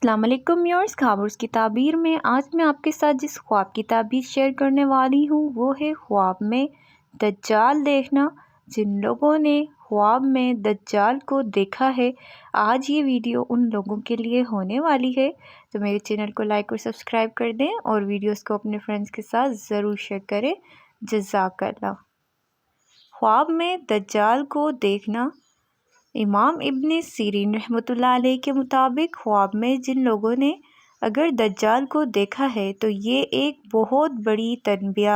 السلام علیکم ویورز، خوابوں کی تعبیر میں آج میں آپ کے ساتھ جس خواب کی تعبیر شیئر کرنے والی ہوں وہ ہے خواب میں دجال دیکھنا۔ جن لوگوں نے خواب میں دجال کو دیکھا ہے، آج یہ ویڈیو ان لوگوں کے لیے ہونے والی ہے، تو میرے چینل کو لائک اور سبسکرائب کر دیں اور ویڈیوز کو اپنے فرینڈز کے ساتھ ضرور شیئر کریں۔ جزاک اللہ۔ خواب میں دجال کو دیکھنا۔ امام ابن سیرین رحمۃ اللہ علیہ کے مطابق خواب میں جن لوگوں نے اگر دجال کو دیکھا ہے تو یہ ایک بہت بڑی تنبیہ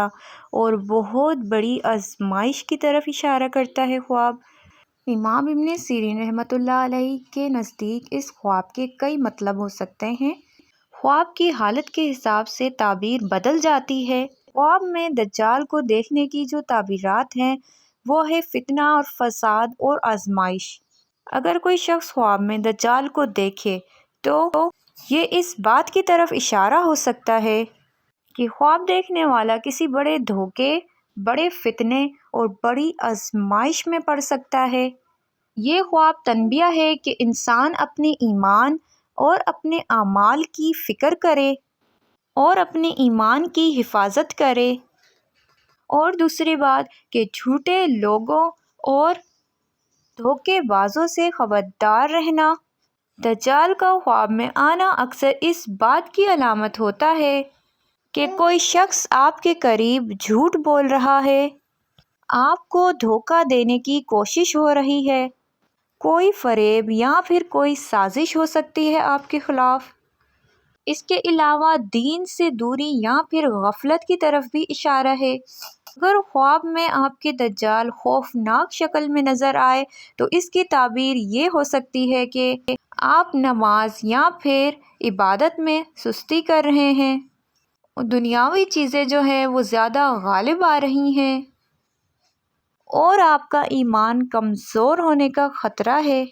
اور بہت بڑی آزمائش کی طرف اشارہ کرتا ہے۔ خواب امام ابن سیرین رحمۃ اللہ علیہ کے نزدیک اس خواب کے کئی مطلب ہو سکتے ہیں۔ خواب کی حالت کے حساب سے تعبیر بدل جاتی ہے۔ خواب میں دجال کو دیکھنے کی جو تعبیرات ہیں وہ ہے فتنہ اور فساد اور آزمائش۔ اگر کوئی شخص خواب میں دجال کو دیکھے تو یہ اس بات کی طرف اشارہ ہو سکتا ہے کہ خواب دیکھنے والا کسی بڑے دھوکے، بڑے فتنے اور بڑی آزمائش میں پڑ سکتا ہے۔ یہ خواب تنبیہ ہے کہ انسان اپنے ایمان اور اپنے اعمال کی فکر کرے اور اپنے ایمان کی حفاظت کرے، اور دوسری بات کہ جھوٹے لوگوں اور دھوکے بازوں سے خبردار رہنا۔ دجال کا خواب میں آنا اکثر اس بات کی علامت ہوتا ہے کہ کوئی شخص آپ کے قریب جھوٹ بول رہا ہے، آپ کو دھوکہ دینے کی کوشش ہو رہی ہے، کوئی فریب یا پھر کوئی سازش ہو سکتی ہے آپ کے خلاف۔ اس کے علاوہ دین سے دوری یا پھر غفلت کی طرف بھی اشارہ ہے۔ اگر خواب میں آپ کے دجال خوفناک شکل میں نظر آئے تو اس کی تعبیر یہ ہو سکتی ہے کہ آپ نماز یا پھر عبادت میں سستی کر رہے ہیں، دنیاوی چیزیں جو ہیں وہ زیادہ غالب آ رہی ہیں اور آپ کا ایمان کمزور ہونے کا خطرہ ہے۔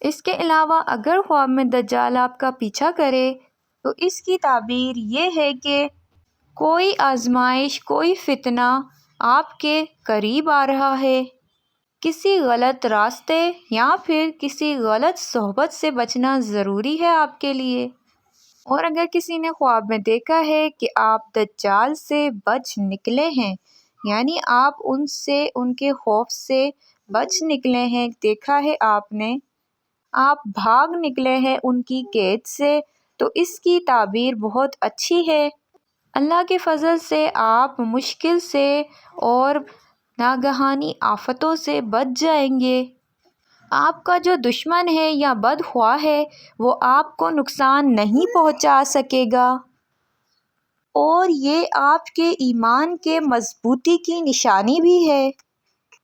اس کے علاوہ اگر خواب میں دجال آپ کا پیچھا کرے تو اس کی تعبیر یہ ہے کہ کوئی آزمائش، کوئی فتنہ آپ کے قریب آ رہا ہے، کسی غلط راستے یا پھر کسی غلط صحبت سے بچنا ضروری ہے آپ کے لیے۔ اور اگر کسی نے خواب میں دیکھا ہے کہ آپ دجال سے بچ نکلے ہیں، یعنی آپ ان سے، ان کے خوف سے بچ نکلے ہیں، دیکھا ہے آپ نے، آپ بھاگ نکلے ہیں ان کی قید سے، تو اس کی تعبیر بہت اچھی ہے۔ اللہ کے فضل سے آپ مشکل سے اور ناگہانی آفتوں سے بچ جائیں گے۔ آپ کا جو دشمن ہے یا بدخواہ ہے وہ آپ کو نقصان نہیں پہنچا سکے گا، اور یہ آپ کے ایمان کے مضبوطی کی نشانی بھی ہے۔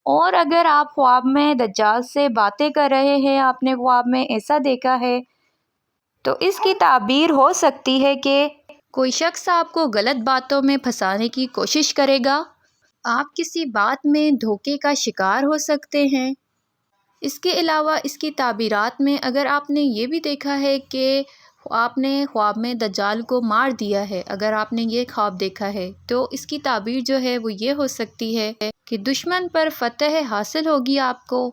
اور اگر آپ خواب میں دجال سے باتیں کر رہے ہیں، آپ نے خواب میں ایسا دیکھا ہے، تو اس کی تعبیر ہو سکتی ہے کہ کوئی شخص آپ کو غلط باتوں میں پھنسانے کی کوشش کرے گا، آپ کسی بات میں دھوکے کا شکار ہو سکتے ہیں۔ اس کے علاوہ اس کی تعبیرات میں اگر آپ نے یہ بھی دیکھا ہے کہ آپ نے خواب میں دجال کو مار دیا ہے، اگر آپ نے یہ خواب دیکھا ہے تو اس کی تعبیر جو ہے وہ یہ ہو سکتی ہے کہ دشمن پر فتح حاصل ہوگی، آپ کو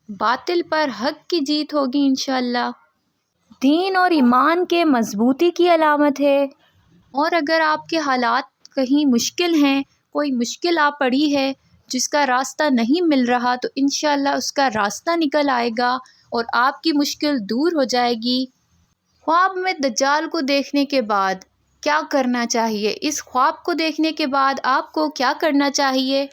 باطل پر حق کی جیت ہوگی انشاءاللہ۔ دین اور ایمان کے مضبوطی کی علامت ہے۔ اور اگر آپ کے حالات کہیں مشکل ہیں، کوئی مشکل آ پڑی ہے جس کا راستہ نہیں مل رہا، تو انشاءاللہ اس کا راستہ نکل آئے گا اور آپ کی مشکل دور ہو جائے گی۔ خواب میں دجال کو دیکھنے کے بعد کیا کرنا چاہیے؟ اس خواب کو دیکھنے کے بعد آپ کو کیا کرنا چاہیے؟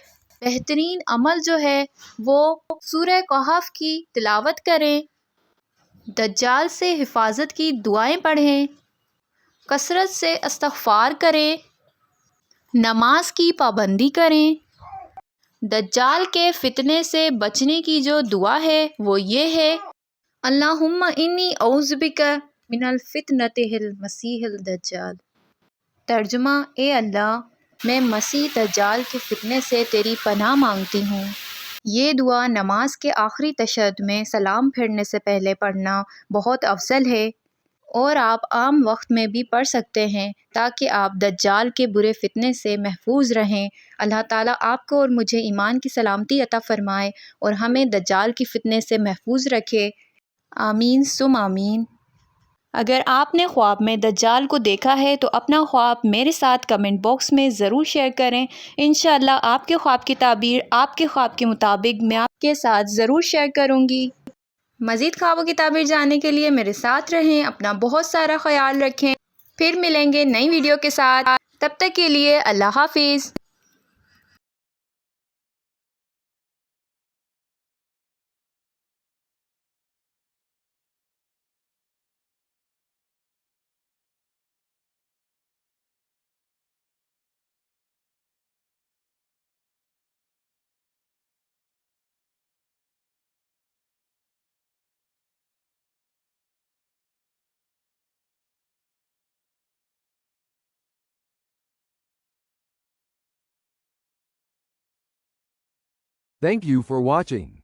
بہترین عمل جو ہے وہ سورہ کہف کی تلاوت کریں، دجال سے حفاظت کی دعائیں پڑھیں، کثرت سے استغفار کریں، نماز کی پابندی کریں۔ دجال کے فتنے سے بچنے کی جو دعا ہے وہ یہ ہے، اللہم انی اعوذ بک من الفتنۃ المسیح الدجال۔ ترجمہ: اے اللہ، میں مسیح دجال کے فتنے سے تیری پناہ مانگتی ہوں۔ یہ دعا نماز کے آخری تشہد میں سلام پھیرنے سے پہلے پڑھنا بہت افضل ہے، اور آپ عام وقت میں بھی پڑھ سکتے ہیں تاکہ آپ دجال کے برے فتنے سے محفوظ رہیں۔ اللہ تعالیٰ آپ کو اور مجھے ایمان کی سلامتی عطا فرمائے اور ہمیں دجال کی فتنے سے محفوظ رکھے۔ آمین ثم آمین۔ اگر آپ نے خواب میں دجال کو دیکھا ہے تو اپنا خواب میرے ساتھ کمنٹ باکس میں ضرور شیئر کریں۔ انشاءاللہ آپ کے خواب کی تعبیر آپ کے خواب کے مطابق میں آپ کے ساتھ ضرور شیئر کروں گی۔ مزید خوابوں کی تعبیر جاننے کے لیے میرے ساتھ رہیں، اپنا بہت سارا خیال رکھیں۔ پھر ملیں گے نئی ویڈیو کے ساتھ، تب تک کے لیے اللہ حافظ۔ Thank you for watching.